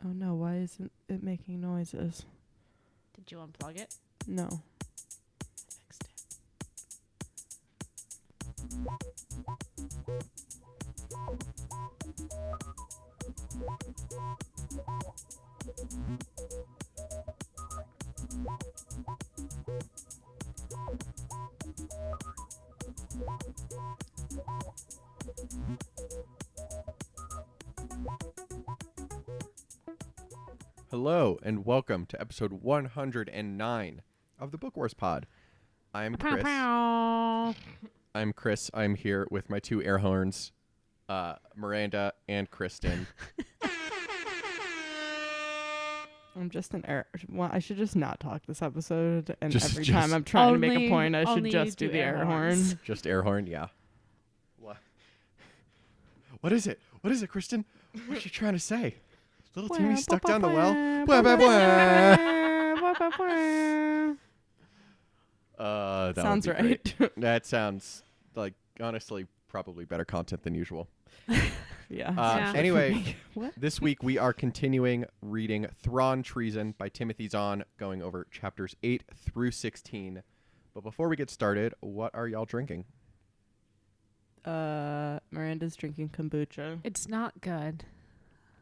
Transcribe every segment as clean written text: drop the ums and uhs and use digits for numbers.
Oh no, why isn't it making noises? Did you unplug it? No. Fixed it. Hello and welcome to episode 109 of the Book Wars Pod. I'm Chris. I'm here with my two air horns, Miranda and Kristen. I'm just an air. Well, I should just not talk this episode. And Just- every just time I'm trying to make a only- point, I should only just do do the air air horns. horn. Just air horn, yeah. What is it? What is it, Kristen? What's she trying to say? Little Timmy stuck down the well? Blah, blah, blah. That Sounds would be great. right. That sounds like, honestly, probably better content than usual. Yeah. Yeah. Anyway, What? this week we are continuing reading Thrawn Treason by Timothy Zahn, going over chapters 8 through 16. But before we get started, what are y'all drinking? Miranda's drinking kombucha. It's not good.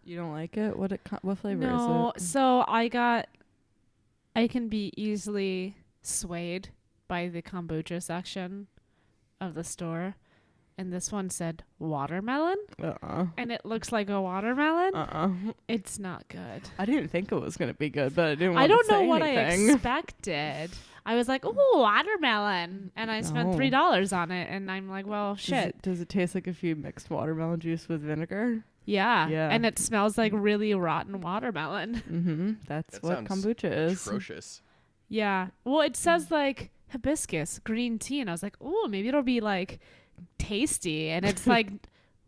You don't like it? What flavor No, is it? so I can be easily swayed by the kombucha section of the store. And this one said watermelon. And it looks like a watermelon. It's not good. I didn't think it was gonna be good, but I didn't. I Want don't to know say what anything. I expected. I was like, "Ooh, watermelon," and I spent No. $3 on it, and I'm like, "Well, shit, Does it taste like if you mixed watermelon juice with vinegar? yeah." Yeah. And it smells like really rotten watermelon. Mm-hmm. That's That what sounds kombucha is. Atrocious. Yeah. Well, it says like hibiscus green tea, and I was like, "Ooh, maybe it'll be like tasty." And it's like,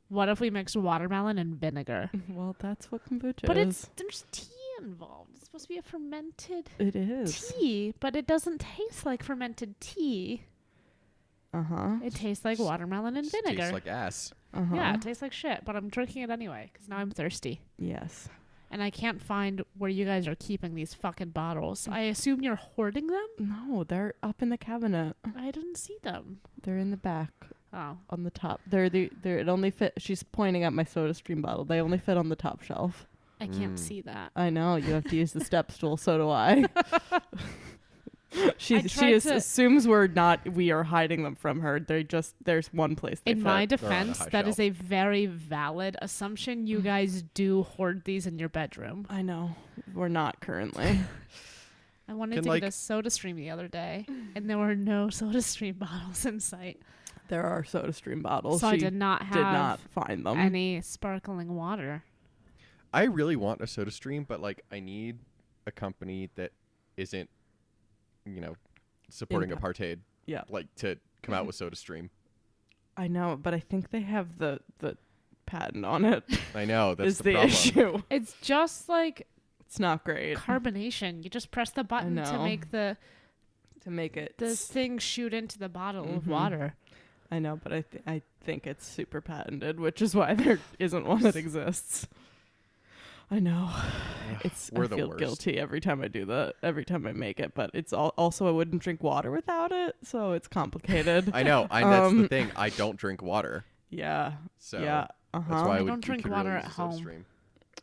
what if we mixed watermelon and vinegar? Well, that's what kombucha But is. there's tea involved. It's supposed to be a fermented It is. tea, but it doesn't taste like fermented tea. Uh-huh. It tastes like watermelon and Just vinegar. tastes like ass. Uh-huh. Yeah, it tastes like shit, but I'm drinking it anyway because now I'm thirsty. Yes. And I can't find where you guys are keeping these fucking bottles. I assume you're hoarding them? No, they're up in the cabinet. I didn't see them. They're in the back Oh. on the top. They're it only fit. She's pointing at my SodaStream bottle. They only fit on the top shelf. I can't Mm. see that. I know. You have to use the step stool. So do I. She tried to- assumes we are hiding them from her. There's one place they In fit. my They're on a defense, high that is shelf. a very valid assumption. You guys do hoard these in your bedroom. I know. We're not currently. I wanted Can, to like- get a SodaStream the other day, and there were no SodaStream bottles in sight. There are SodaStream bottles. So she I did not did not have find them. any sparkling water. I really want a SodaStream, but like I need a company that isn't, supporting Impa- apartheid. Yeah. Like to come out with SodaStream. I know, but I think they have the patent on it. I know that's is the the problem. issue. It's just like It's not great carbonation. You just press the button to know. make the to make it. thing shoot into the bottle of Mhm. water. I know, but I think it's super patented, which is why there isn't one that exists. I know. We're I the feel worst. guilty every time I do that. Every time I make it, but it's also I wouldn't drink water without it, so it's complicated. I know. That's the thing. I don't drink water, Yeah. so Yeah. that's Uh-huh. why I would don't drink could water really at use a home. SodaStream.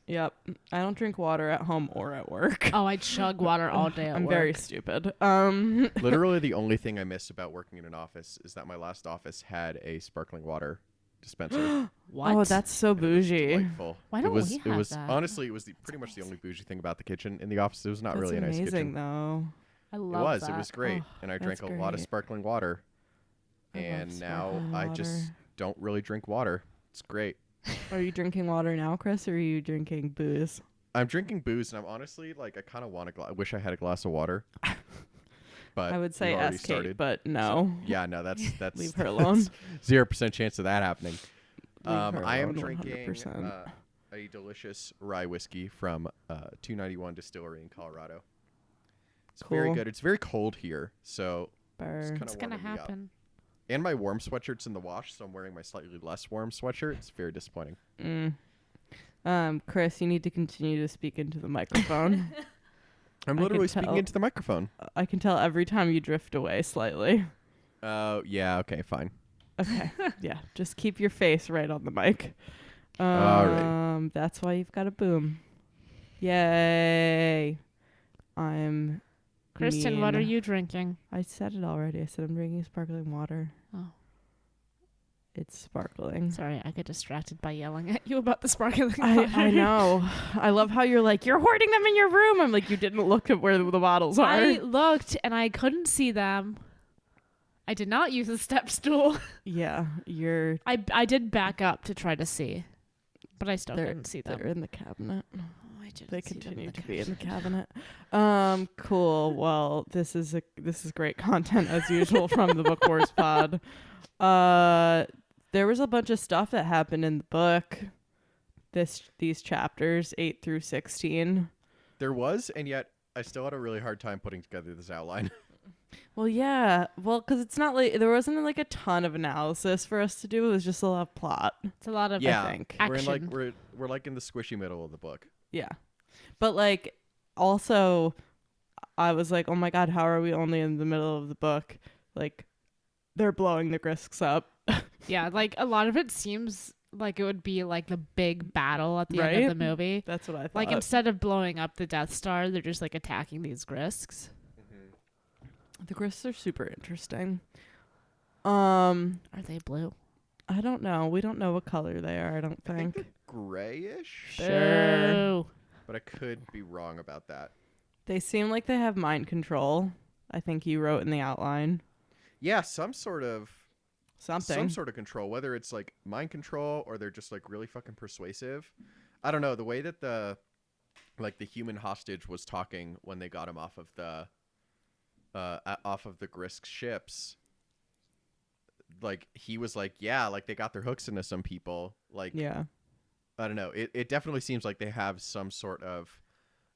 Yep. I don't drink water at home or at work. Oh, I chug water all day at I'm work. very stupid. Literally, the only thing I miss about working in an office is that my last office had a sparkling water dispenser. What? Oh, that's so And it was bougie. delightful. Why it don't was, we It have was that? honestly, it was pretty much the only bougie thing about the kitchen in the office. It was not That's really a nice amazing, kitchen. though. I It love was. that. It was great, Oh, and I drank that's a lot of great. sparkling water. I love And now sparkling I just water. don't really drink water. It's great. Are you drinking water now, Chris, or are you drinking booze? I'm drinking booze, and I'm honestly like, I kind of want I wish I had a glass of water. But I would say you already ask started. Kate, but no. Yeah, no, that's Leave her alone. 0% chance of that happening. Leave her I am alone drinking 100%. a delicious rye whiskey from 291 Distillery in Colorado. It's very Cool. good. It's very cold here, so Burr. kinda It's gonna warming me up. happen. and my warm sweatshirt's in the wash, so I'm wearing my slightly less warm sweatshirt. It's very disappointing. Chris, you need to continue to speak into the microphone. I'm I literally can tell. speaking into the microphone. I can tell every time you drift away slightly. Yeah, okay, fine. Okay. Yeah. Just keep your face right on the mic. Alrighty. That's why you've got a boom. Yay. I'm Kristen, what are mean. you drinking? I said it already. I said I'm drinking sparkling water. Oh, It's sparkling. sorry, I get distracted by yelling at you about the sparkling water. I know. I love how you're like, you're hoarding them in your room. I'm like, you didn't look at where the bottles are. I looked and I couldn't see them. I did not use a step stool. Yeah, you're. I did back up to try to see, but I still They're- couldn't see them. They're in the cabinet. Oh, I didn't They see them continue in to be in the cabinet. cabinet. Cool. Well, this is great content as usual from the Book Wars pod. There was a bunch of stuff that happened in the book. These chapters 8 through 16. There was, and yet I still had a really hard time putting together this outline. Well, yeah. Well, because it's not like there wasn't like a ton of analysis for us to do. It was just a lot of plot. It's a lot of Yeah. I think. We're in action. like we're like in the squishy middle of the book. Yeah. But like also I was like, oh my God, how are we only in the middle of the book? Like they're blowing the Grysks up. Yeah, like a lot of it seems like it would be like the big battle at the end Right? of the movie. That's what I thought. Like instead of blowing up the Death Star, they're just like attacking these Grysks. The Grysks are super interesting. Are they blue? I don't know. We don't know what color they are, I don't I think think. they're grayish, Sure. Boo. but I could be wrong about that. They seem like they have mind control. I think you wrote in the outline. Yeah, some sort of Something. control, whether it's like mind control or they're just like really fucking persuasive. I don't know, the way that the human hostage was talking when they got him off of the Grysks ships. Like he was like, yeah, like they got their hooks into some people. Like Yeah. I don't know. It definitely seems like they have some sort of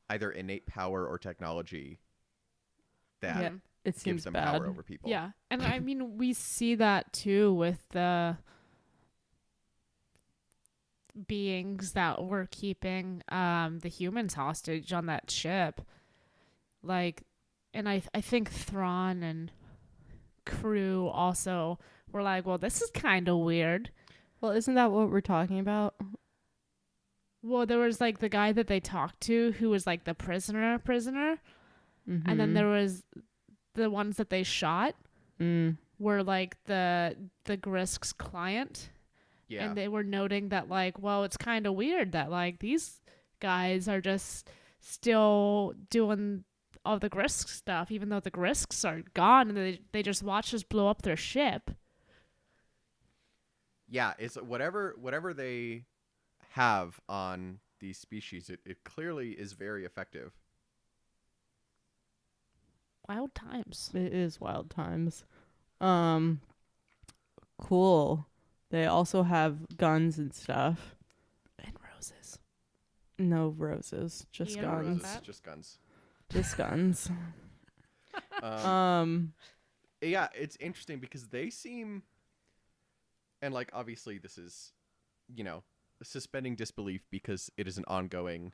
either innate power or technology that Yeah. It gives seems them bad. power over people. Yeah, and I mean we see that too with the beings that were keeping the humans hostage on that ship. Like, and I think Thrawn and crew also were like, well, this is kind of weird. Well, isn't that what we're talking about? Well, there was like the guy that they talked to who was like the prisoner, Mm-hmm. and then there was the ones that they shot were like the Grysks client. Yeah. And they were noting that, like, well, it's kind of weird that, like, these guys are just still doing all the Grysks stuff, even though the Grysks are gone and they just watched us blow up their ship. Yeah, it's whatever they have on these species, it clearly is very effective. Wild times. It is wild times. Cool. They also have guns and stuff. And roses. No roses, just You don't remember guns. that? Just guns. Just guns. Yeah, it's interesting because they seem, and like obviously this is, suspending disbelief because it is an ongoing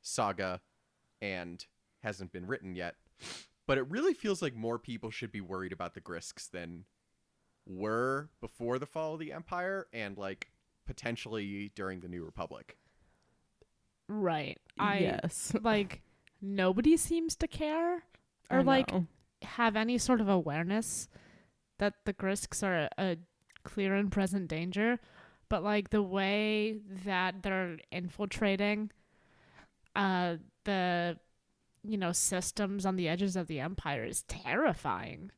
saga and hasn't been written yet. But it really feels like more people should be worried about the Grysks than were before the fall of the Empire and like potentially during the New Republic. Right. Yes. Like, nobody seems to care I or, like, know. have any sort of awareness that the Grysks are a clear and present danger. But, like, the way that they're infiltrating the, systems on the edges of the Empire is terrifying.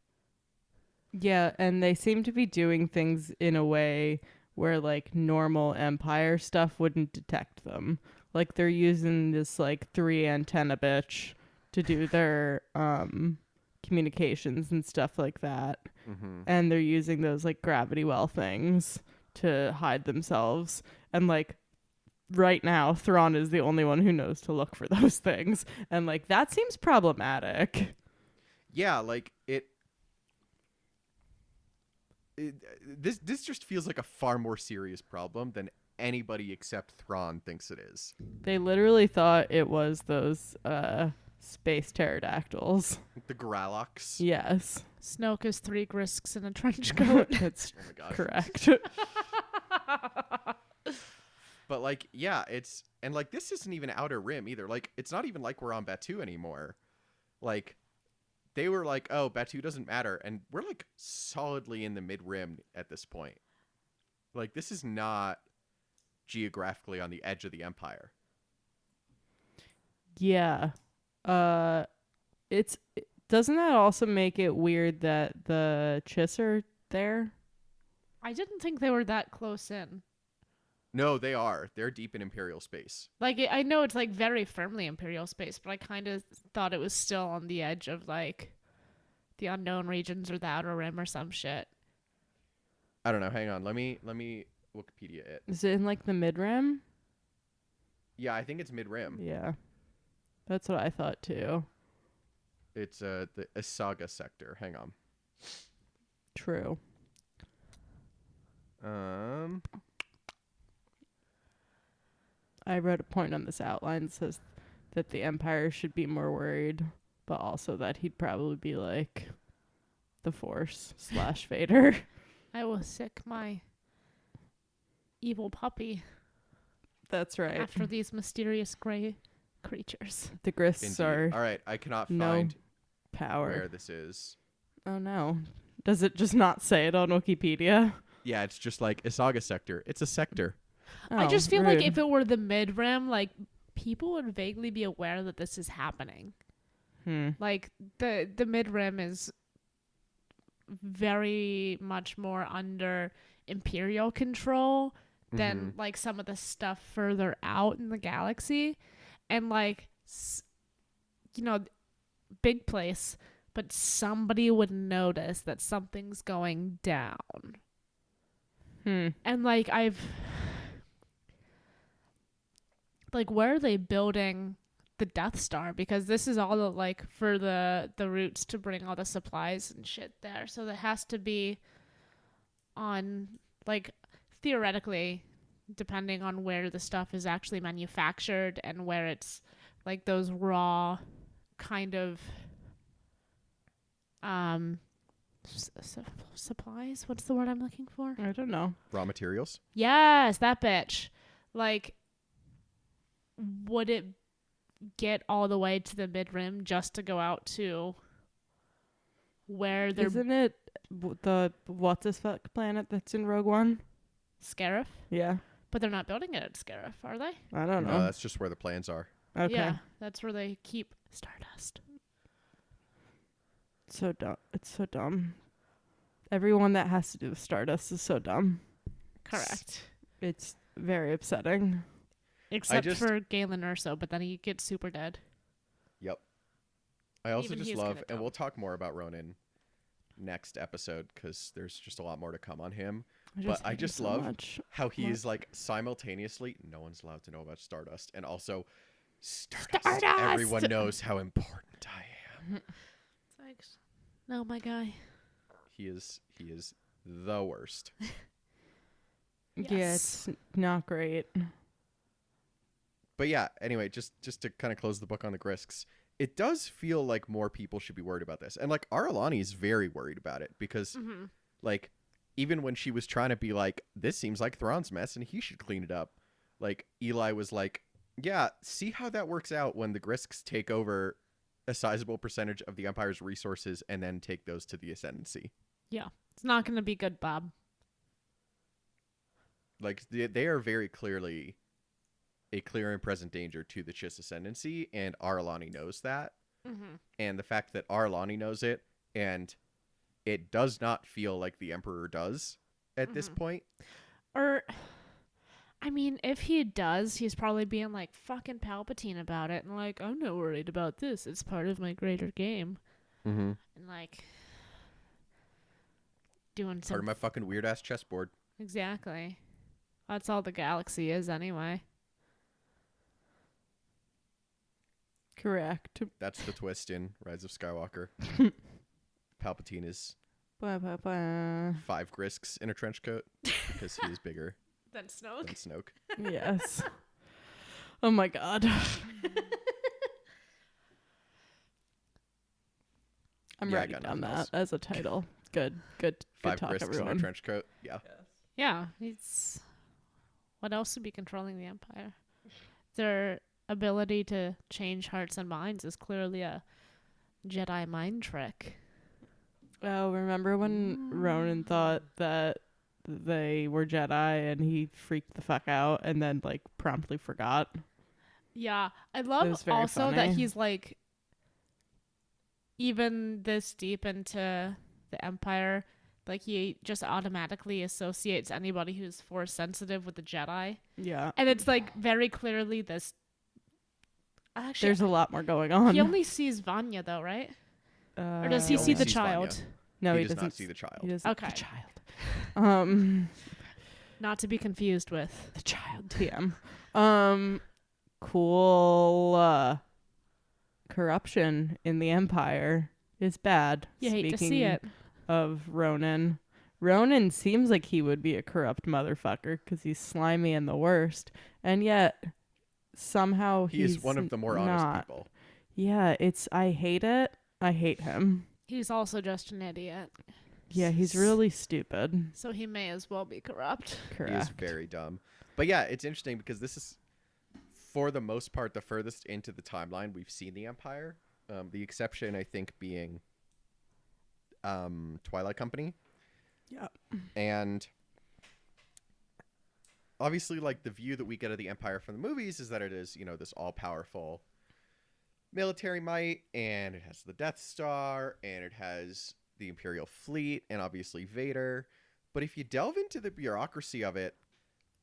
Yeah, and they seem to be doing things in a way where like normal Empire stuff wouldn't detect them. Like they're using this like 3 antenna bitch to do their communications and stuff like that. Mm-hmm. And they're using those like gravity well things to hide themselves. And like right now, Thrawn is the only one who knows to look for those things. And like that seems problematic. Yeah, like this just feels like a far more serious problem than anybody except Thrawn thinks it is. They literally thought it was those space pterodactyls. The Grylocks. Yes. Snoke is 3 Grysks in a trench coat. That's Oh my gosh. correct. But like, yeah, it's and like this isn't even Outer Rim either. Like, it's not even like we're on Batuu anymore. Like, they were like, oh, Batuu doesn't matter, and we're like solidly in the mid rim at this point. Like, this is not geographically on the edge of the Empire. Yeah. Doesn't that also make it weird that the Chiss are there? I didn't think they were that close in. No, they are. They're deep in Imperial space. Like, I know it's like very firmly Imperial space, but I kind of thought it was still on the edge of like the unknown regions or the Outer Rim or some shit. I don't know. Hang on. Let me Wikipedia it. Is it in like the mid rim? Yeah, I think it's mid rim. Yeah. That's what I thought too. It's the Isaga sector. Hang on. True. I wrote a point on this outline that says that the Empire should be more worried, but also that he'd probably be like the Force / Vader. I will sick my evil puppy That's right. after these mysterious gray creatures. The Grysks Indeed. are All right, I cannot no find power. where this is. Oh no. Does it just not say it on Wikipedia? Yeah, it's just like Isaga sector. It's a sector. I Oh, just feel like rude. if it were the mid rim, like people would vaguely be aware that this is happening. Like the mid rim is very much more under Imperial control than like some of the stuff further out in the galaxy, and like big place, but somebody would notice that something's going down. And like where are they building the Death Star? Because this is all like for the routes to bring all the supplies and shit there. So there has to be on, like, theoretically, depending on where the stuff is actually manufactured and where it's like those raw kind of supplies. What's the word I'm looking for? I don't know. Raw materials. Yes, that bitch. Like, would it get all the way to the mid rim just to go out to where they're Isn't it the what's this fuck planet that's in Rogue One? Scarif? Yeah. But they're not building it at Scarif, are they? I don't No, know. that's just where the plans are. Okay. Yeah, that's where they keep Stardust. So dumb. It's so dumb. Everyone that has to do with Stardust is so dumb. Correct. It's very upsetting. Except for Galen Erso, but then he gets super dead. Yep. I also Even just he's love, kinda and dumb. we'll talk more about Ronan next episode because there's just a lot more to come on him. But I hate him just so love much. how he is like simultaneously, no one's allowed to know about Stardust, and also Stardust. Everyone knows how important I am. It's like, no, my guy. He is the worst. Yeah, Yes. it's not great. But yeah, anyway, just to kind of close the book on the Grysks, it does feel like more people should be worried about this. And like Aralani is very worried about it because like even when she was trying to be like, this seems like Thrawn's mess and he should clean it up, like Eli was like, yeah, see how that works out when the Grysks take over a sizable percentage of the Empire's resources and then take those to the Ascendancy. Yeah. It's not going to be good, Bob. Like they are very clearly a clear and present danger to the Chiss Ascendancy, and Aralani knows that. And the fact that Aralani knows it, and it does not feel like the Emperor does at this point. Or, I mean, if he does, he's probably being like fucking Palpatine about it, and like, I'm not worried about this. It's part of my greater game. And like, doing some. Part of my fucking weird ass chessboard. Exactly. That's all the galaxy is, anyway. Correct. That's the twist in Rise of Skywalker. Palpatine is 5 Grysks in a trench coat because he is bigger. Then Snoke. than Snoke. Yes. Oh my god. I'm Yeah, I writing got down nothing that else. as a title. Good 5 talk, Grysks in a everyone. trench coat. Yeah. Yeah, it's what else would be controlling the Empire? Their ability to change hearts and minds is clearly a Jedi mind trick. Oh, remember when Ronan thought that they were Jedi and he freaked the fuck out and then like promptly forgot? Yeah, I It love was very also that funny. he's like even this deep into the Empire, like he just automatically associates anybody who's Force sensitive with the Jedi, Yeah. and it's like very clearly this. Actually, There's a lot more going on. he only sees Vanya though, right? Or does he He see only the sees child? Vanya. No, he does doesn't not see the child. He doesn't. Okay. The child. Not to be confused with The child. TM. Cool. Corruption in the Empire is bad. you hate to see Speaking it. of Ronan. Ronan seems like he would be a corrupt motherfucker because he's slimy and the worst, and yet somehow He is one of the more honest not. people. Yeah, I hate it. I hate him. He's also just an idiot, Yeah, he's really stupid. so he may as well be corrupt. Correct. He is very dumb. But yeah, it's interesting because this is, for the most part, the furthest into the timeline we've seen the Empire. The exception, I think, being Twilight Company. Yeah. And obviously, like, the view that we get of the Empire from the movies is that it is, this all-powerful military might, and it has the Death Star, and it has the Imperial fleet, and obviously Vader. But if you delve into the bureaucracy of it,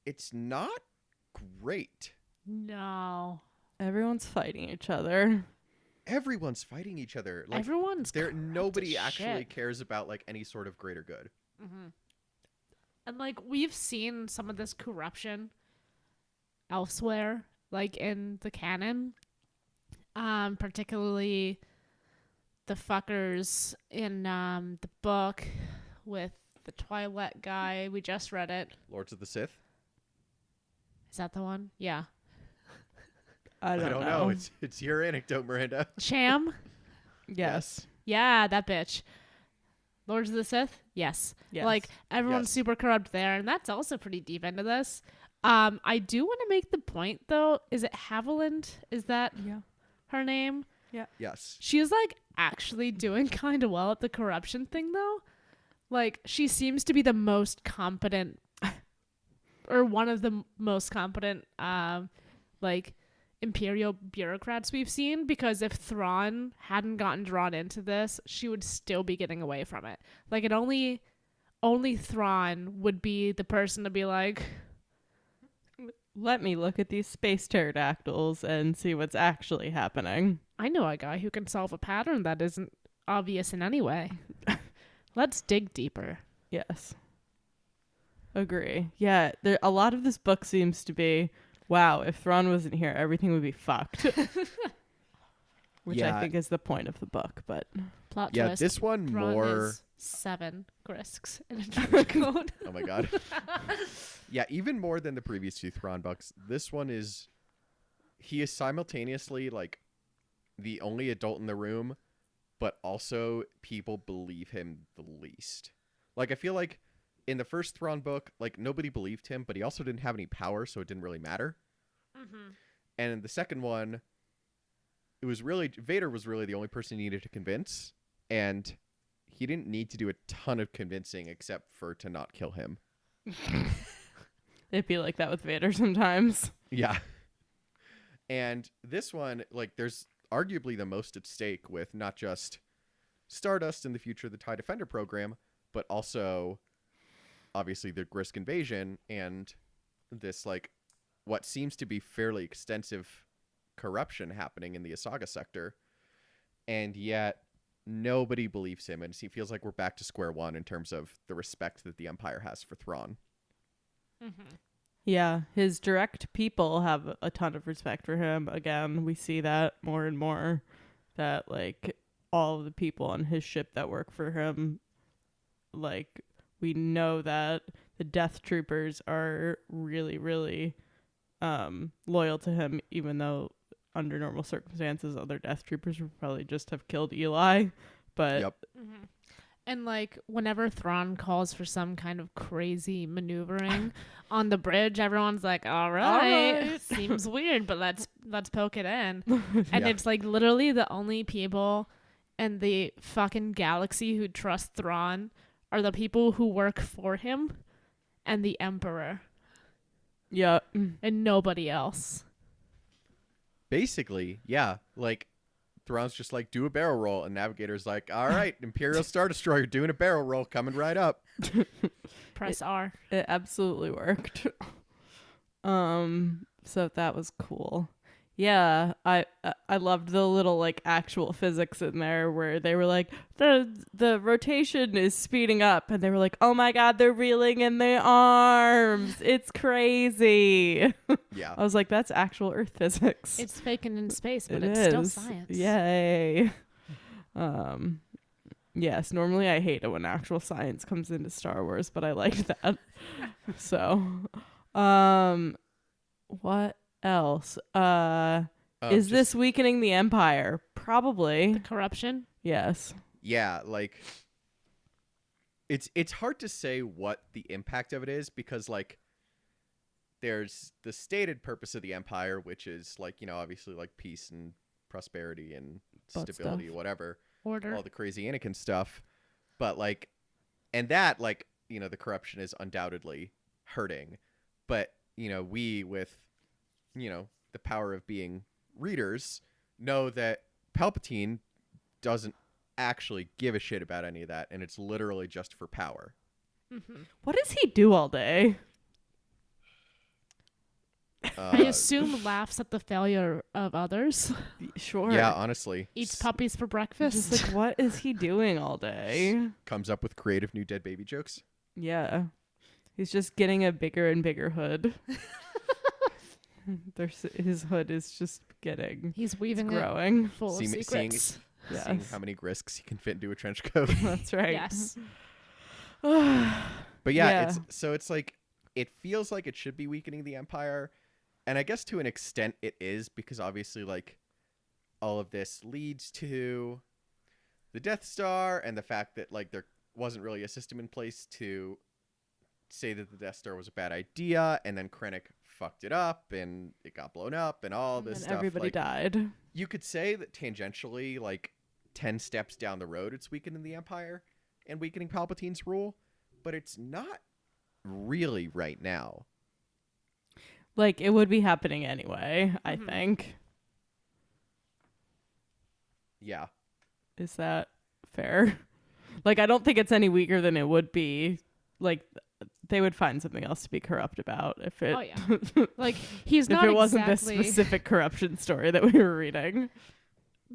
it's not great. No, Everyone's fighting each other. Everyone's fighting each other. Like, everyone's corrupt nobody as actually shit. cares about like any sort of greater good. Mm-hmm. And like we've seen some of this corruption elsewhere, like in the canon, particularly the fuckers in the book with the Twilight guy. We just read it. Lords of the Sith. Is that the one? Yeah. I don't know. It's your anecdote, Miranda. Cham? Yes. Yeah, that bitch. Lords of the Sith? Yes. Yes. Like, everyone's Yes. super corrupt there, and that's also pretty deep into this. I do want to make the point, though. Is it Haviland? Is that Yeah. her name? Yes. She's, like, actually doing kind of well at the corruption thing, though. Like, she seems to be the most competent, or one of the most competent, like, Imperial bureaucrats we've seen, because if Thrawn hadn't gotten drawn into this, she would still be getting away from it. Like, it only Thrawn would be the person to be like, Let me look at these space pterodactyls and see what's actually happening. I know a guy who can solve a pattern that isn't obvious in any way. Let's dig deeper. Yes. Agree. Yeah, a lot of this book seems to be, wow, if Thrawn wasn't here, everything would be fucked. Which I Yeah. think is the point of the book, but Plot Yeah, twist. this one Thrawn more. is 7 Grysks in a trench coat. Oh my god. Yeah, even more than the previous 2 Thrawn books. This one is. He is simultaneously like the only adult in the room, but also people believe him the least. Like, I feel like in the first Thrawn book, like, nobody believed him, but he also didn't have any power, so it didn't really matter. Mm-hmm. And in the second one, it was really Vader was really the only person he needed to convince, and he didn't need to do a ton of convincing except for to not kill him. it'd be like that with Vader sometimes. Yeah. And this one, like, there's arguably the most at stake with not just Stardust in the future, the TIE Defender program, but also obviously the Grysk invasion and this, like, what seems to be fairly extensive corruption happening in the Asaga sector. And yet nobody believes him, and he feels like we're back to square one in terms of the respect that the Empire has for Thrawn. Mm-hmm. Yeah, his direct people have a ton of respect for him. Again, we see that more and more, that like all of the people on his ship that work for him, like, we know that the Death Troopers are really, really loyal to him, even though under normal circumstances, other Death Troopers would probably just have killed Eli. But Yep. Mm-hmm. And like whenever Thrawn calls for some kind of crazy maneuvering on the bridge, everyone's like, all right. Seems weird, but let's poke it in. And Yeah. it's like literally the only people in the fucking galaxy who trust Thrawn are the people who work for him and the Emperor yeah, and nobody else. Basically, yeah. Like, Thrawn's just like, do a barrel roll. And Navigator's like, all right, Imperial Star Destroyer doing a barrel roll, coming right up. Press R. it absolutely worked. So that was cool. Yeah, I loved the little like actual physics in there where they were like the rotation is speeding up, and they were like, oh my god, they're reeling in the arms, it's crazy. Yeah. I was like, that's actual Earth physics. It's faking in space, but It it's is. still science. Yay. Yes, normally I hate it when actual science comes into Star Wars, but I liked that. So, what else? Is this weakening the Empire? Probably. The corruption. Yes. Yeah, like, it's hard to say what the impact of it is, because like there's the stated purpose of the Empire, which is like, you know, obviously like peace and prosperity and Butt stability, stuff. whatever, Order. all the crazy Anakin stuff. But like, and that, like, you know, the corruption is undoubtedly hurting, but you know, we with, you know, the power of being readers know that Palpatine doesn't actually give a shit about any of that, and it's literally just for power. Mm-hmm. What does he do all day? I assume laughs at the failure of others. Sure. Yeah, honestly. Eats puppies for breakfast. Just like, what is he doing all day? Comes up with creative new dead baby jokes. Yeah. He's just getting a bigger and bigger hood. His hood is just getting He's weaving it growing. full of Seeing secrets. Seeing Yes. how many Grysks he can fit into a trench coat. That's right. Yes. But yeah, Yeah. it's like, it feels like it should be weakening the Empire, and I guess to an extent it is, because obviously like all of this leads to the Death Star and the fact that like there wasn't really a system in place to say that the Death Star was a bad idea, and then Krennic fucked it up and it got blown up and all this And stuff. everybody like, died. you could say that tangentially, like 10 steps down the road, it's weakening the Empire and weakening Palpatine's rule, but it's not really right now. Like, it would be happening anyway, I Mhm. think. Yeah. Is that fair? Like, I don't think it's any weaker than it would be. Like, they would find something else to be corrupt about if it. Oh, yeah. Like, he's if not it wasn't exactly this specific corruption story that we were reading.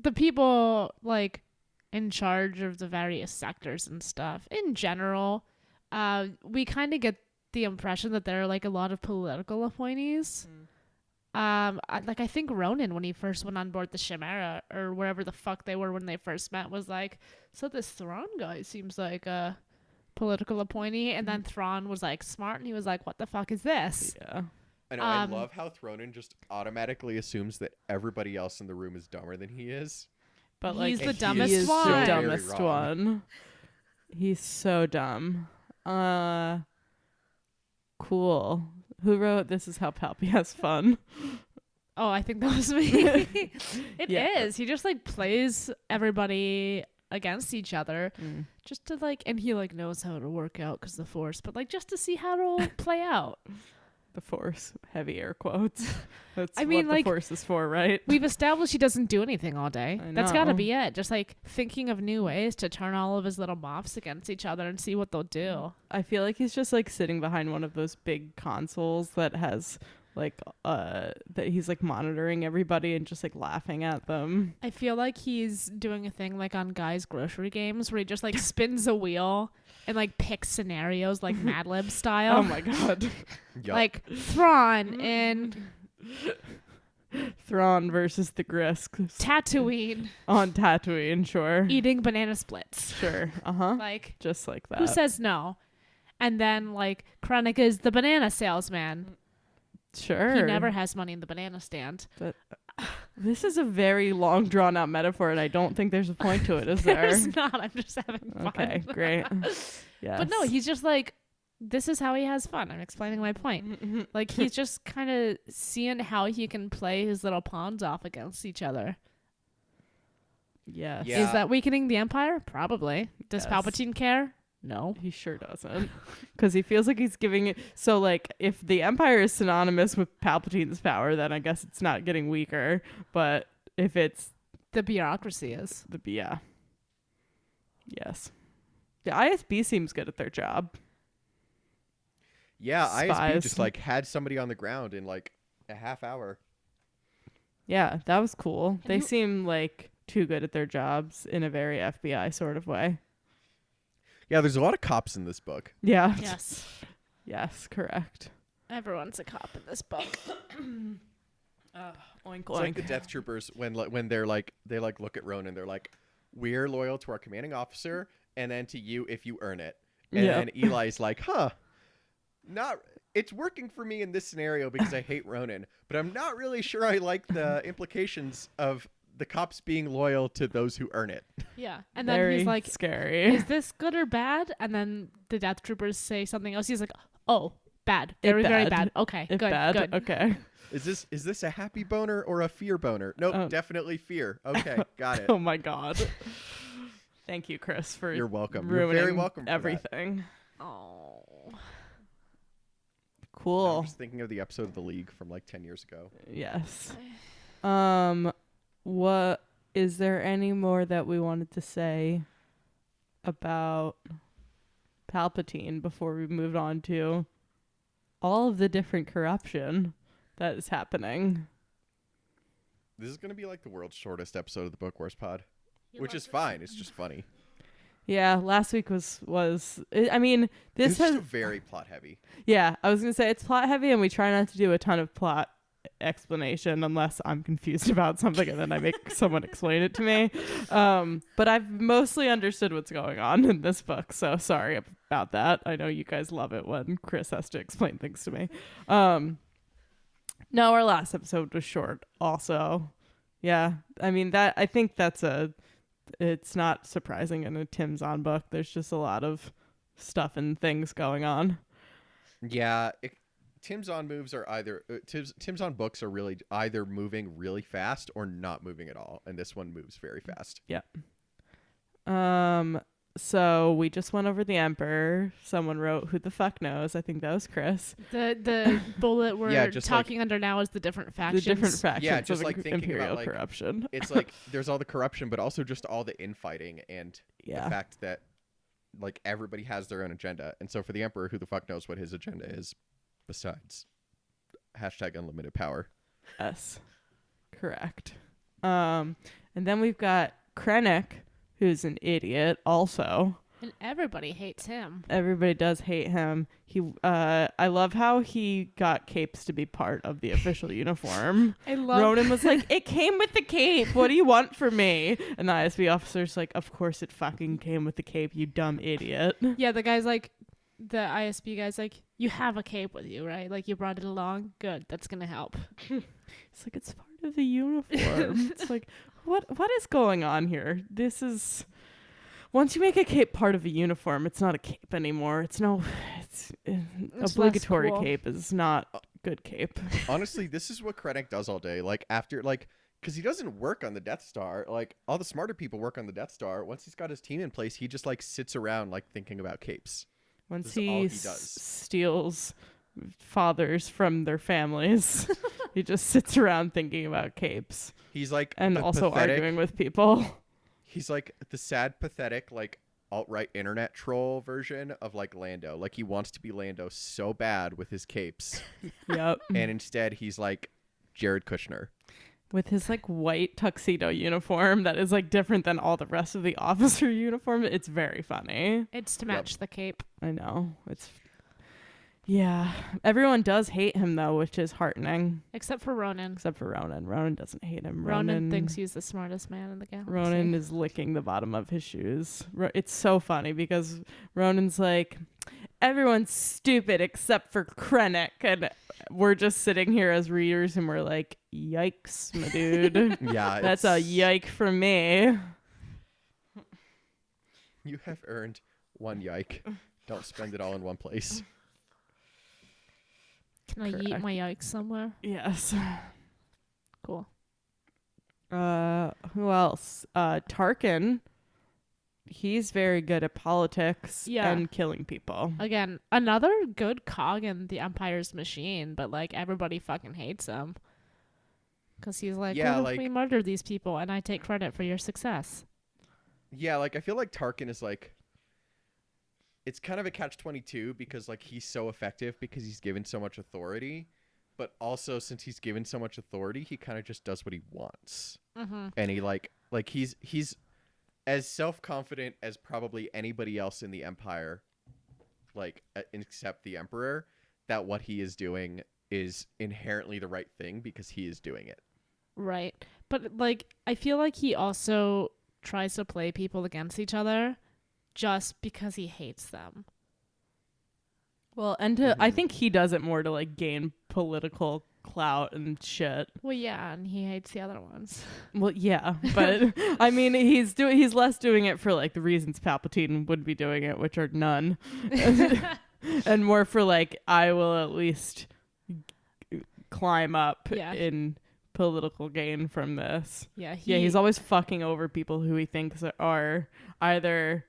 the people like in charge of the various sectors and stuff. In general, we kind of get the impression that there are like a lot of political appointees. I think Ronan, when he first went on board the Chimera or wherever the fuck they were when they first met, was like, so this Thrawn guy seems like a political appointee. And then Thrawn was like smart and he was like, what the fuck is this? Yeah. I know. I love how Thronin just automatically assumes that everybody else in the room is dumber than he is. But like, He's the And dumbest he is one. the Very dumbest wrong. one. He's so dumb. Cool. Who wrote "This is how Palpy has fun"? Oh, I think that was me. It is. Yeah. He just like plays everybody against each other just to like, and he like knows how to work out because the Force, but like just to see how it'll play out. The Force, heavy air quotes. That's I mean, what like, the Force is for, right? We've established he doesn't do anything all day. I That's got to know. be it. Just like thinking of new ways to turn all of his little moffs against each other and see what they'll do. I feel like he's just like sitting behind one of those big consoles that has like that he's like monitoring everybody and just like laughing at them. I feel like he's doing a thing like on Guy's Grocery Games where he just like spins a wheel and like picks scenarios like Mad Lib style. Oh my god. Yup. Like Thrawn in Thrawn versus the Grysks Tatooine on Tatooine, sure. eating banana splits. Sure. Uh-huh. Like, Just like that. who says no? And then like Krennic is the banana salesman. Sure. He never has money in the banana stand. This is a very long, drawn-out metaphor, and I don't think there's a point to it, is there? There's not. I'm just having fun. Okay, great. Yes. But no, he's just like, this is how he has fun. I'm explaining my point. Like, he's just kind of seeing how he can play his little pawns off against each other. Yes. Yeah. Is that weakening the Empire? Probably. Does Yes. Palpatine care? No. He sure doesn't. Because he feels like he's giving it. So, like, if the Empire is synonymous with Palpatine's power, then I guess it's not getting weaker. But if it's The bureaucracy is. yeah. Yes. The ISB seems good at their job. Yeah, ISB Spies. just like had somebody on the ground in like a half hour. Yeah, that was cool. They you- seem like too good at their jobs in a very FBI sort of way. Yeah, there's a lot of cops in this book. Yeah. Yes. Yes, correct. Everyone's a cop in this book. Oink, It's like the Death Troopers when they look at Ronan, they're like, "We're loyal to our commanding officer, and then to you if you earn it." And Yeah. then Eli's like, it's working for me in this scenario because I hate Ronan, but I'm not really sure I like the implications of the cops being loyal to those who earn it." Yeah. And then Very he's like, scary. is this good or bad? And then the Death Troopers say something else. He's like, oh, bad. It Very, very bad. bad. Okay, If good, bad, good. okay. Is this a happy boner or a fear boner? Nope, Oh. definitely fear. Okay, got it. Oh my god. Thank you, Chris, for You're welcome. You're ruining very welcome for that. everything. Oh. Cool. I'm just thinking of the episode of The League from like 10 years ago. Yes. What is there any more that we wanted to say about Palpatine before we move on to all of the different corruption that is happening? This is going to be like the world's shortest episode of the Book Wars pod, which is fine. It's just funny. Yeah, last week was I mean, this It's has just very plot heavy. yeah, I was going to say it's plot heavy and we try not to do a ton of plot explanation unless I'm confused about something and then I make someone explain it to me. But I've mostly understood what's going on in this book, so sorry about that. I know you guys love it when Chris has to explain things to me. No, our last episode was short also. Yeah, I mean I think it's not surprising in a Tim Zahn book. There's just a lot of stuff and things going on. Yeah, Tim Zahn moves are either Tim Zahn books are really either moving really fast or not moving at all, and this one moves very fast. Yeah. So we just went over the Emperor. Someone wrote, "Who the fuck knows?" I think that was Chris. The bullet we're Yeah, just talking under now is the different factions. The different factions Yeah, just of like thinking imperial about, like, corruption. It's like there's all the corruption, but also just all the infighting and the Yeah. fact that like everybody has their own agenda. And so for the Emperor, who the fuck knows what his agenda is besides #unlimited power. Yes. Correct. And then we've got Krennic, who's an idiot also. And everybody hates him. Everybody does hate him. I love how he got capes to be part of the official uniform. I love Ronan was like, "It came with the cape. What do you want from me?" And the ISB officer's like, "Of course it fucking came with the cape, you dumb idiot." Yeah, the ISB guy's like, you have a cape with you, right? Like, you brought it along? Good, that's gonna help. It's like, it's part of the uniform. It's like, what is going on here? This is... Once you make a cape part of a uniform, it's not a cape anymore. It's It's obligatory less cool. cape is not good cape. Honestly, this is what Krennic does all day. Like after because he doesn't work on the Death Star. Like all the smarter people work on the Death Star. Once he's got his team in place, he just like sits around like thinking about capes. Once This is all he he does. steals fathers from their families, he just sits around thinking about capes He's like and the also pathetic, arguing with people. He's like the sad, pathetic, like alt-right internet troll version of like Lando. Like he wants to be Lando so bad with his capes, Yep. and instead he's like Jared Kushner. With his like white tuxedo uniform that is like different than all the rest of the officer uniform. It's very funny. It's to match the cape. I know. Yeah. Everyone does hate him though, which is heartening. Except for Ronan. Except for Ronan. Ronan doesn't hate him. Ronan thinks he's the smartest man in the galaxy. Ronan is licking the bottom of his shoes. It's so funny because Ronan's like, everyone's stupid except for Krennic. And we're just sitting here as readers and we're like, yikes, my dude. Yeah, That's a yike from me. You have earned one yike. Don't spend it all in one place. Can I eat my yikes somewhere? Yes. Cool. Who else? Tarkin. He's very good at politics and killing people. Again, another good cog in the Empire's machine, but like everybody fucking hates him. Because he's like, Yeah, what like, if we murder these people and I take credit for your success? Yeah, like I feel like Tarkin is like, it's kind of a catch-22 because like he's so effective because he's given so much authority, but also since he's given so much authority, he kind of just does what he wants. Mm-hmm. And he like he's as self-confident as probably anybody else in the Empire, like except the Emperor, that what he is doing is inherently the right thing because he is doing it. Right. But like I feel like he also tries to play people against each other just because he hates them. Well, and I think he does it more to like gain political clout and shit. Well, yeah, and he hates the other ones. Well, yeah, but I mean, he's less doing it for like the reasons Palpatine would be doing it, which are none, and more for like I will at least climb up in political gain from this. Yeah, he's always fucking over people who he thinks are either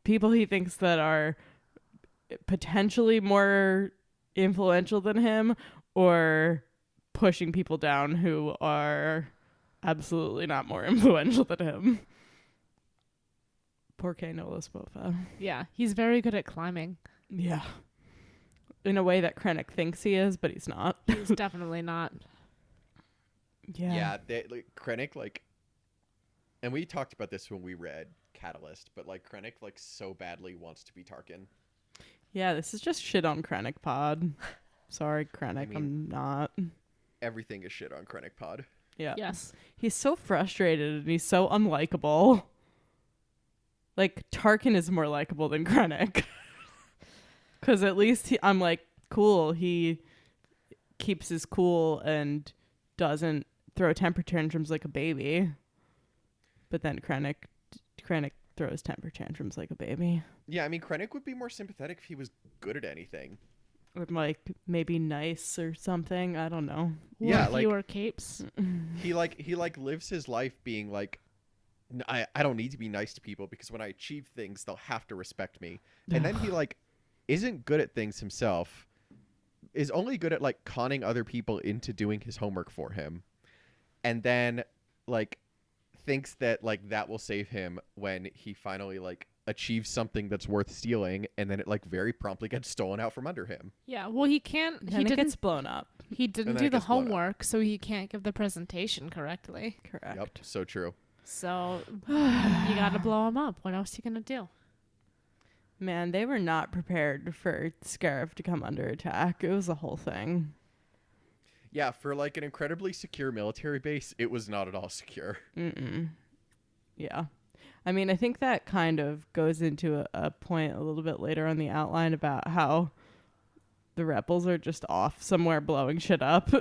people he thinks that are potentially more influential than him or pushing people down who are absolutely not more influential than him. Porque no los bofa. Yeah, he's very good at climbing. Yeah. In a way that Krennic thinks he is, but he's not. He's definitely not. Yeah. Yeah, Krennic, like, and we talked about this when we read Catalyst, but like Krennic like so badly wants to be Tarkin. Yeah, this is just shit on Krennic pod. Sorry, Krennic, I mean, I'm not. Everything is shit on Krennic pod. Yeah. Yes. He's so frustrated and he's so unlikable. Like, Tarkin is more likable than Krennic. Because at least I'm like, cool, he keeps his cool and doesn't throw temper tantrums like a baby. But then Krennic throws temper tantrums like a baby. Yeah, I mean, Krennic would be more sympathetic if he was good at anything. Or like maybe nice or something. I don't know. Yeah, Or like fewer capes. he lives his life being like, I don't need to be nice to people because when I achieve things, they'll have to respect me. And then he like isn't good at things himself, is only good at like conning other people into doing his homework for him, and then like thinks that like that will save him when he finally like achieves something that's worth stealing, and then it like very promptly gets stolen out from under him. Yeah, well, he can't. And it gets blown up. He didn't do the homework, so he can't give the presentation correctly. Correct. Yep, so true. So you gotta blow him up. What else are you gonna do? Man, they were not prepared for Scarif to come under attack. It was a whole thing. Yeah, for like an incredibly secure military base, it was not at all secure. Yeah. I mean, I think that kind of goes into a point a little bit later on the outline about how the rebels are just off somewhere blowing shit up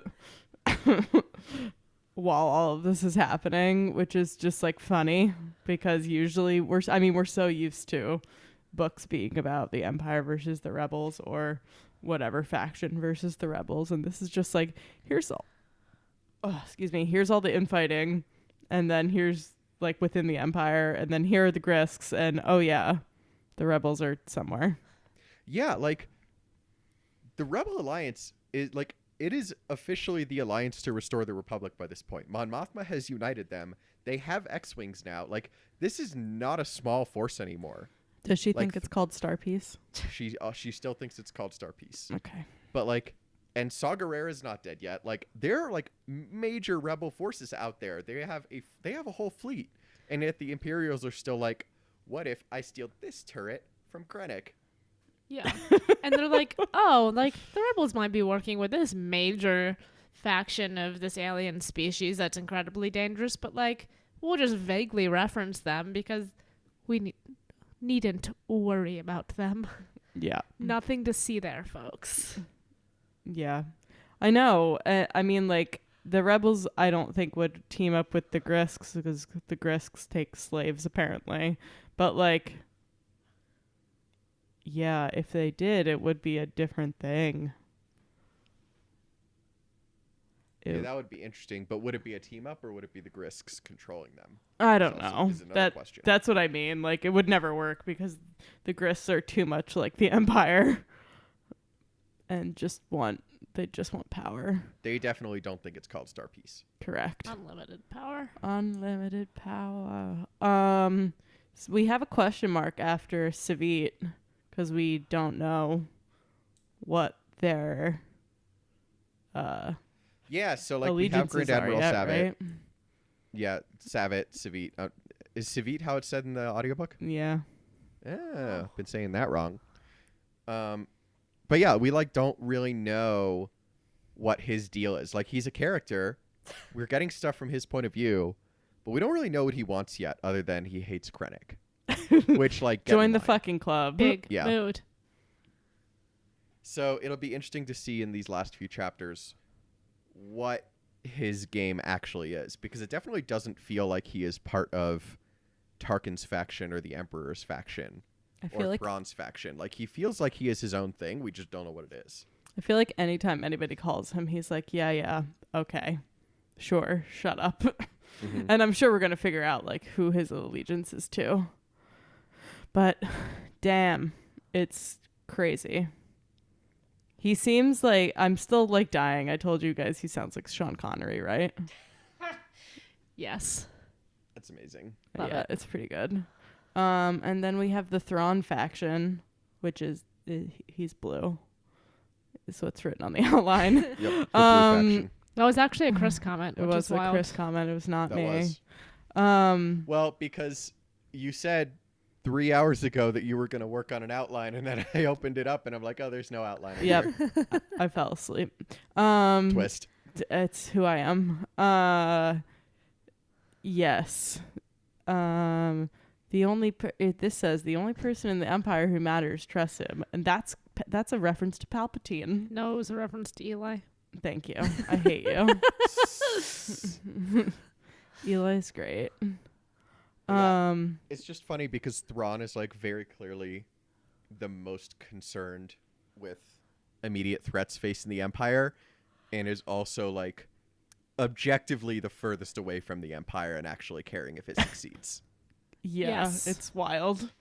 while all of this is happening, which is just like funny because usually we're so used to books being about the Empire versus the rebels or whatever faction versus the rebels, and this is just like here's all the infighting, and then here's like within the Empire, and then here are the Grysks, and oh yeah, the rebels are somewhere. Yeah, like the Rebel Alliance is like it is officially the alliance to restore the Republic by this point. Mon Mothma has united them. They have X-Wings now. Like this is not a small force anymore. Does she like, think it's called Star Peace? She still thinks it's called Star Peace. Okay. But like, and Saw Gerrera's not dead yet. Like there are like major rebel forces out there. They have a whole fleet, and yet the Imperials are still like, what if I steal this turret from Krennic? Yeah. And they're like, oh, like the rebels might be working with this major faction of this alien species that's incredibly dangerous, but like we'll just vaguely reference them because we needn't worry about them. Yeah. Nothing to see there, folks. Yeah. I know. I mean, like, the rebels, I don't think would team up with the Grysks because the Grysks take slaves, apparently. But, like, yeah, if they did, it would be a different thing. Yeah, that would be interesting. But would it be a team up or would it be the Grysks controlling them? I don't Also know. is another question. That's what I mean. Like, it would never work because the Grysks are too much like the Empire and they just want power. They definitely don't think it's called Star Peace. Correct. Unlimited power. Unlimited power. So we have a question mark after Savit because we don't know what their Yeah, so like we have Grand Admiral yet, Savit. right? Yeah, Savit. Is Savit how it's said in the audiobook? Yeah. Yeah, been saying that wrong. But yeah, we like don't really know what his deal is. Like he's a character. We're getting stuff from his point of view, but we don't really know what he wants yet other than he hates Krennic. Which like join the fucking club. Big Yeah. mood. So it'll be interesting to see in these last few chapters what his game actually is, because it definitely doesn't feel like he is part of Tarkin's faction or the Emperor's faction I feel or like Thrawn's faction. Like he feels like he is his own thing. We just don't know what it is. I feel like anytime anybody calls him, he's like, yeah, okay, sure, shut up. Mhm. And I'm sure we're going to figure out like who his allegiance is to. But damn, it's crazy. He seems like, I'm still like dying. I told you guys he sounds like Sean Connery, right? Yes. That's amazing. Love Yeah, it. it's pretty good. And then we have the Thrawn faction, which is he's blue. Is what's written on the outline. Yep. The blue faction. That was actually a Chris comment. It which was is a wild. Chris comment. It was not That me. was. Well, because you said 3 hours ago that you were going to work on an outline, and then I opened it up and I'm like, oh, there's no outline. in Yep. here. I fell asleep. Twist. It's who I am. Yes. This says the only person in the Empire who matters trusts him, and that's a reference to Palpatine. No, it was a reference to Eli. Thank you. I hate you. Eli's great. Yeah. It's just funny because Thrawn is like very clearly the most concerned with immediate threats facing the Empire, and is also like objectively the furthest away from the Empire and actually caring if it succeeds. Yeah, Yes. it's wild.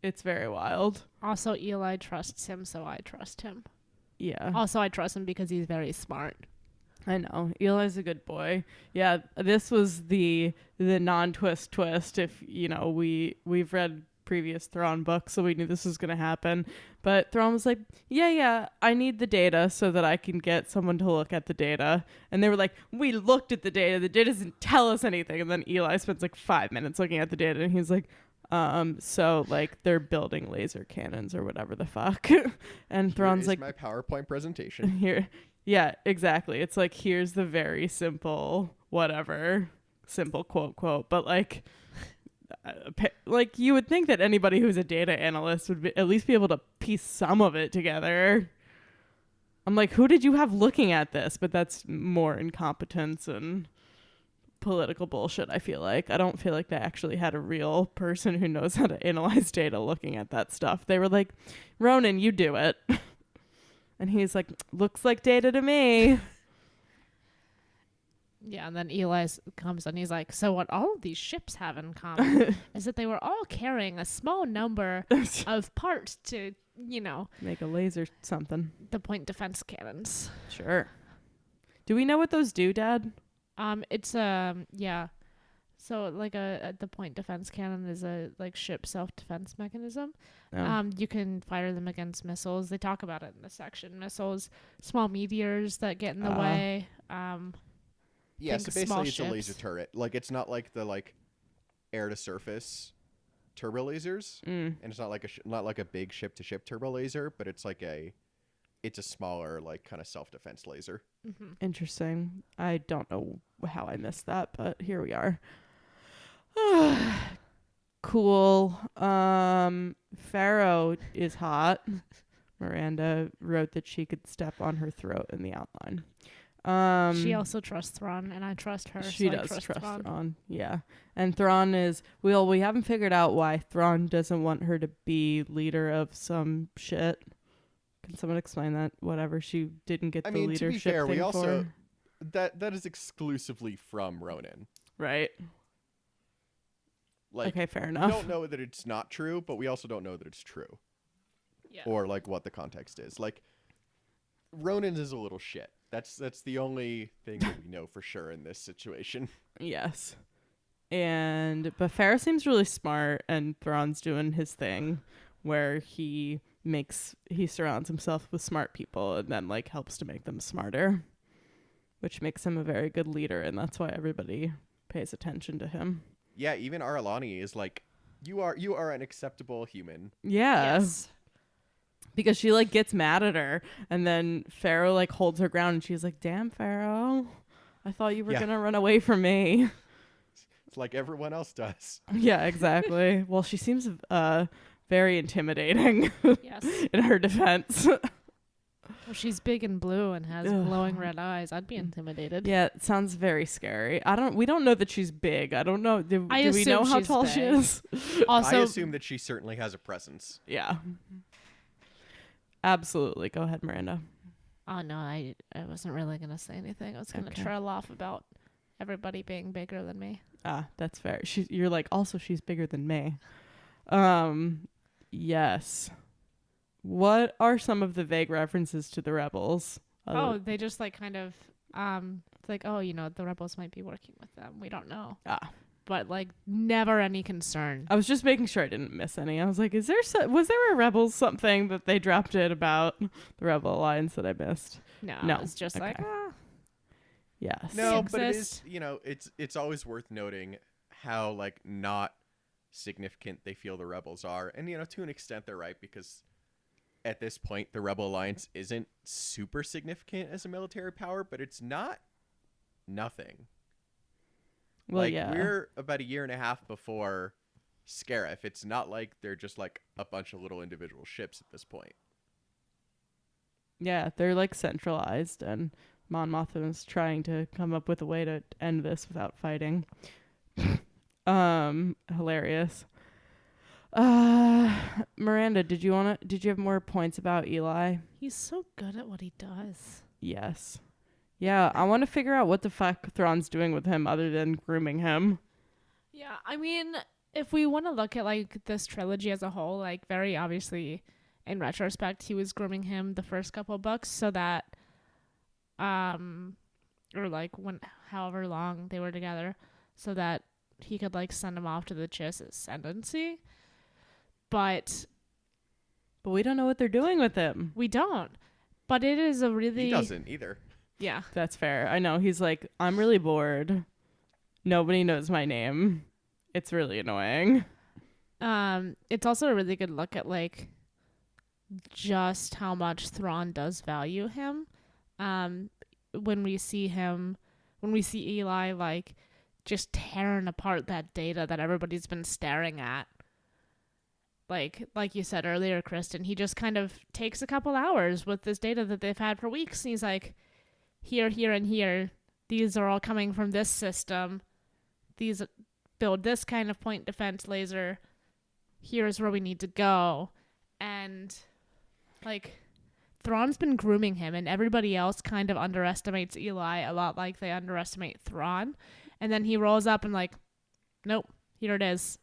It's very wild. Also, Eli trusts him, so I trust him. Yeah. Also, I trust him because he's very smart. I know. Eli's a good boy. Yeah, this was the non-twist twist. If, we've read previous Thrawn books, so we knew this was going to happen. But Thrawn was like, yeah, I need the data so that I can get someone to look at the data. And they were like, we looked at the data. The data doesn't tell us anything. And then Eli spends like 5 minutes looking at the data, and he's like, so like they're building laser cannons or whatever the fuck. And Thrawn's Here is like, my PowerPoint presentation. here. Yeah, exactly. It's like, here's the very simple whatever, simple quote, but like you would think that anybody who's a data analyst would at least be able to piece some of it together. I'm like, who did you have looking at this? But that's more incompetence and political bullshit, I feel like. I don't feel like they actually had a real person who knows how to analyze data looking at that stuff. They were like, Ronan, you do it. And he's like, looks like data to me. Yeah, and then Eli comes and he's like, so what all of these ships have in common is that they were all carrying a small number of parts to, Make a laser something. the point defense cannons. Sure. Do we know what those do, Dad? It's yeah. So like the point defense cannon is a like ship self-defense mechanism. No. You can fire them against missiles. They talk about it in the section. Missiles, small meteors that get in the way. Yeah, think so small basically it's a laser ships. turret. Like it's not like the like air to surface turbo lasers, and it's not like not like a big ship to ship turbo laser, but it's like it's a smaller like kind of self defense laser. Mm-hmm. Interesting. I don't know how I missed that, but here we are. Cool. Pharaoh is hot. Miranda wrote that she could step on her throat in the outline. She also trusts Thrawn, and I trust her. She so does I trust trust Thrawn. Thrawn. Yeah. And Thrawn is we haven't figured out why Thrawn doesn't want her to be leader of some shit. Can someone explain that? Whatever. She didn't get I the mean, leadership to be fair, thing we also for. that is exclusively from Ronan. Right. Like, Okay, fair we enough. don't know that it's not true, but we also don't know that it's true. Yeah. Or like what the context is. Like, Ronan is a little shit. That's the only thing that we know for sure in this situation. Yes. But Pharaoh seems really smart, and Thrawn's doing his thing where he surrounds himself with smart people and then like helps to make them smarter, which makes him a very good leader, and that's why everybody pays attention to him. Yeah, even Aralani is like, you are an acceptable human. Yeah. Yes. Because she like gets mad at her, and then Pharaoh like holds her ground, and she's like, "Damn, Pharaoh, I thought you were gonna run away from me." It's like everyone else does. Yeah, exactly. Well, she seems very intimidating Yes. in her defense. Well, she's big and blue and has Ugh. glowing red eyes. I'd be intimidated. Yeah, it sounds very scary. We don't know that she's big. I don't know. Do we assume know how she's tall she big. is? Also, I assume that she certainly has a presence. Yeah. Absolutely. Go ahead, Miranda. oh no, I wasn't really gonna say anything. I was gonna Okay. trail off about everybody being bigger than me. Ah, that's fair. You're like, also she's bigger than me. Yes. What are some of the vague references to the rebels? Oh, they just like kind of it's like, oh, the rebels might be working with them. We don't know. But like never any concern. I was just making sure I didn't miss any. I was like, was there a rebels something that they dropped in about the Rebel Alliance that I missed? No. It's just Okay. like Yes. No, They but it exist. is, it's always worth noting how like not significant they feel the rebels are. And to an extent they're right, because at this point the Rebel Alliance isn't super significant as a military power, but it's not nothing. Well, like, yeah. we're about a year and a half before Scarif. It's not like they're just like a bunch of little individual ships at this point. Yeah, they're like centralized, and Mon Mothma is trying to come up with a way to end this without fighting. Hilarious. Miranda, did you have more points about Eli? he's so good at what he does. Yes. Yeah, I want to figure out what the fuck Thrawn's doing with him other than grooming him. Yeah, I mean, if we want to look at like this trilogy as a whole, like very obviously in retrospect, he was grooming him the first couple books so that or like however long they were together, so that he could like send him off to the Chiss ascendancy. But we don't know what they're doing with him. we don't. But it is a really He doesn't either. Yeah. That's fair. I know. He's like, I'm really bored. Nobody knows my name. It's really annoying. It's also a really good look at like just how much Thrawn does value him. When we see Eli like just tearing apart that data that everybody's been staring at. Like you said earlier, Kristen, he just kind of takes a couple hours with this data that they've had for weeks, and he's like, here, and here, these are all coming from this system. These build this kind of point defense laser. Here's where we need to go. And like Thrawn's been grooming him, and everybody else kind of underestimates Eli a lot like they underestimate Thrawn. And then he rolls up and like, nope, here it is.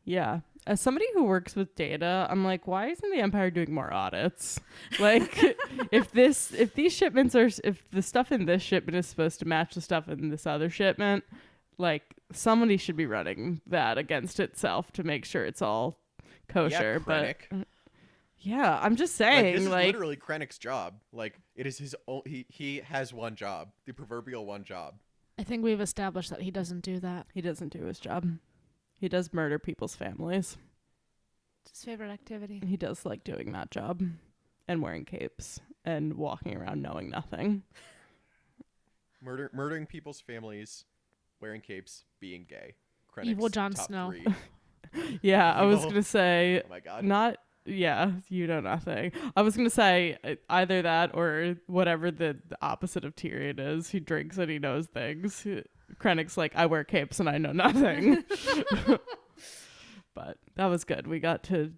Yeah. As somebody who works with data, I'm like, why isn't the Empire doing more audits? Like, if the stuff in this shipment is supposed to match the stuff in this other shipment, like somebody should be running that against itself to make sure it's all kosher. Yeah, but Krennic. yeah, I'm just Like, saying, this is like literally Krennic's job. Like, it is his own. He has one job, the proverbial one job. I think we've established that he doesn't do that. he doesn't do his job. He does murder people's families. It's his favorite activity. He does like doing that job and wearing capes and walking around knowing nothing. Murdering people's families, wearing capes, being gay. Krennic's Evil Jon top Snow. 3. Yeah, I was Evil. gonna say Oh my god. not. Yeah, you know nothing. I was gonna say either that or whatever the opposite of Tyrion is. He drinks and he knows things. Krennic's like, I wear capes and I know nothing. But that was good. We got to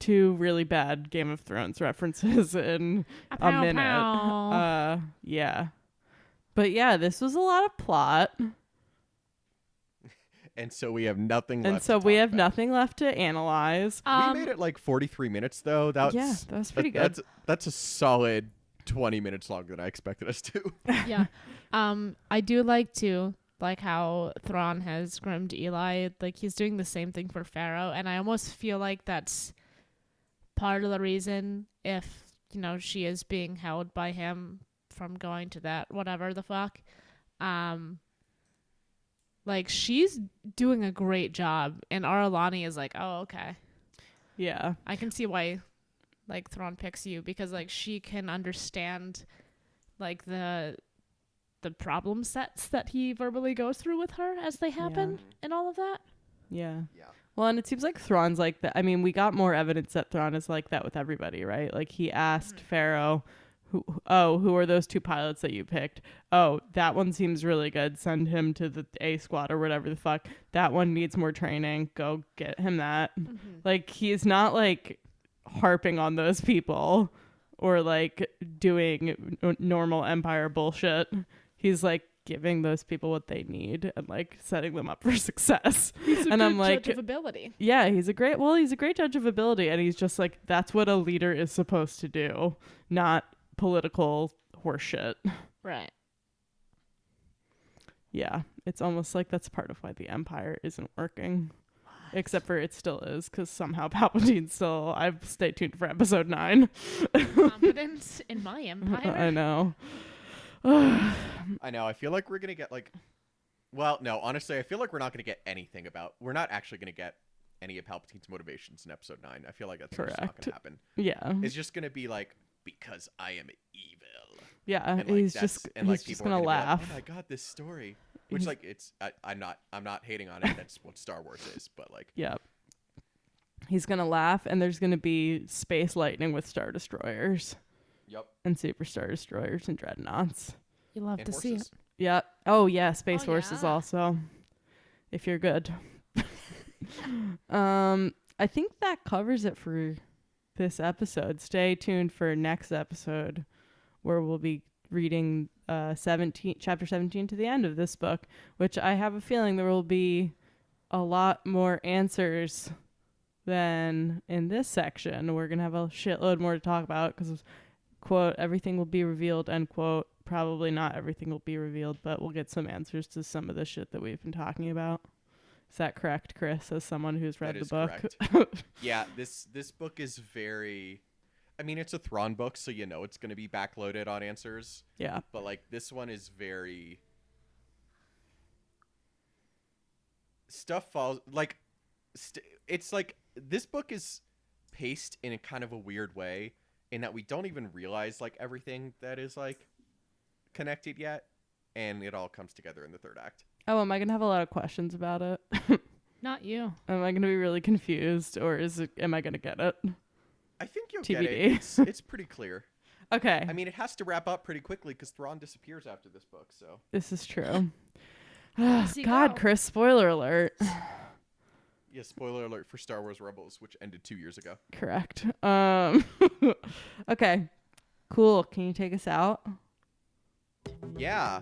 two really bad Game of Thrones references in a minute. Yeah. But yeah, this was a lot of plot. And so we have nothing left. And so we have nothing left to analyze. We made it like 43 minutes though. That was pretty good. That's a solid 20 minutes longer than I expected us to. Yeah. I do like how Thrawn has groomed Eli. Like, he's doing the same thing for Pharaoh, and I almost feel like that's part of the reason if, she is being held by him from going to that whatever the fuck. Like, she's doing a great job, and Aralani is like, oh, okay. Yeah. I can see why, like, Thrawn picks you, because, like, she can understand, like, the problem sets that he verbally goes through with her as they happen and all of that. Yeah. Well, and it seems like Thrawn's like that. I mean, we got more evidence that Thrawn is like that with everybody, right? Like, he asked Pharaoh, who are those 2 pilots that you picked? Oh, that one seems really good. Send him to the A squad or whatever the fuck. That one needs more training. Go get him that. Mm-hmm. Like, he's not like harping on those people or like doing normal Empire bullshit. He's like giving those people what they need and like setting them up for success. He's a and good I'm like, judge of ability. Yeah, he's a great judge of ability, and he's just like, that's what a leader is supposed to do, not political horseshit. Right. Yeah, it's almost like that's part of why the Empire isn't working. What? Except for it still is, because somehow Palpatine's still. I've stay tuned for episode 9. Confidence in my empire. I know. I know. I feel like we're gonna get like, well, no. Honestly, I feel like we're not gonna get anything about. We're not actually gonna get any of Palpatine's motivations in episode 9. I feel like that's just not gonna happen. Yeah, it's just gonna be like, because I am evil. Yeah, and, like, he's just gonna laugh. Like, oh my god, this story. Which like it's I'm not hating on it. That's what Star Wars is. But like, yeah, he's gonna laugh, and there's gonna be space lightning with Star Destroyers. Yep. And Super Star Destroyers and Dreadnoughts. You love to see it. Yep. Oh yeah, Space Horses also. If you're good. I think that covers it for this episode. Stay tuned for next episode where we'll be reading chapter 17 to the end of this book, which I have a feeling there will be a lot more answers than in this section. We're going to have a shitload more to talk about because, quote, everything will be revealed, end quote. Probably not everything will be revealed, but we'll get some answers to some of the shit that we've been talking about. Is that correct, Chris, as someone who's read the book? Correct. Yeah, this book is very... I mean, it's a Thrawn book, so it's going to be backloaded on answers. Yeah. But, like, this one is very... Stuff falls... Like, it's like... This book is paced in a kind of a weird way in that we don't even realize, like, everything that is, like, connected yet. And it all comes together in the 3rd act. Oh, am I going to have a lot of questions about it? Not you. Am I going to be really confused, or am I going to get it? I think you'll TBD. get it. It's pretty clear. Okay. I mean, it has to wrap up pretty quickly because Thrawn disappears after this book, so. This is true. God, Chris, spoiler alert. Yeah, spoiler alert for Star Wars Rebels, which ended 2 years ago. Correct. Okay. Cool. Can you take us out? Yeah.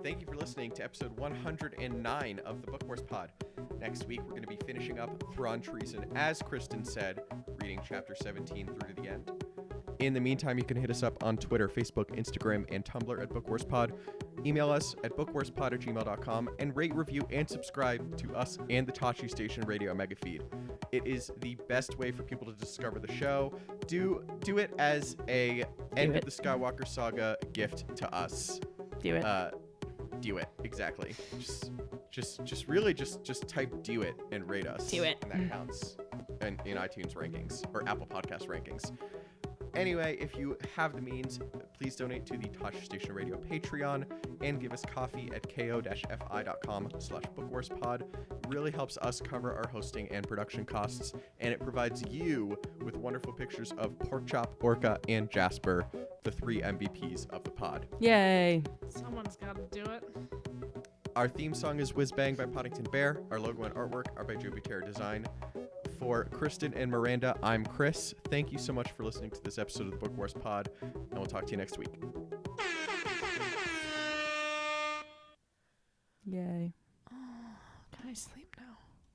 Thank you for listening to episode 109 of the Book Wars Pod. Next week, we're going to be finishing up Thrawn Treason, as Kristen said, reading chapter 17 through to the end. In the meantime, you can hit us up on Twitter, Facebook, Instagram, and Tumblr at Book Wars Pod. Email us at bookwarspod@gmail.com and rate, review, and subscribe to us and the Tachi Station Radio Mega Feed. It is the best way for people to discover the show. Do it as a end of the Skywalker saga gift to us. Do it. Do it, exactly. Just really type do it and rate us. Do it. And that counts in iTunes rankings or Apple Podcast rankings. Anyway, if you have the means, please donate to the Tosh Station Radio Patreon and give us coffee at ko-fi.com/bookwarspod. Really helps us cover our hosting and production costs, and it provides you with wonderful pictures of Porkchop, Orca, and Jasper, the 3 MVPs of the pod. Yay. Someone's got to do it. Our theme song is Whiz Bang by Poddington Bear. Our logo and artwork are by Joby Terra Design. For Kristen and Miranda, I'm Chris. Thank you so much for listening to this episode of the Book Wars Pod, and we'll talk to you next week. Yay. Can I sleep now?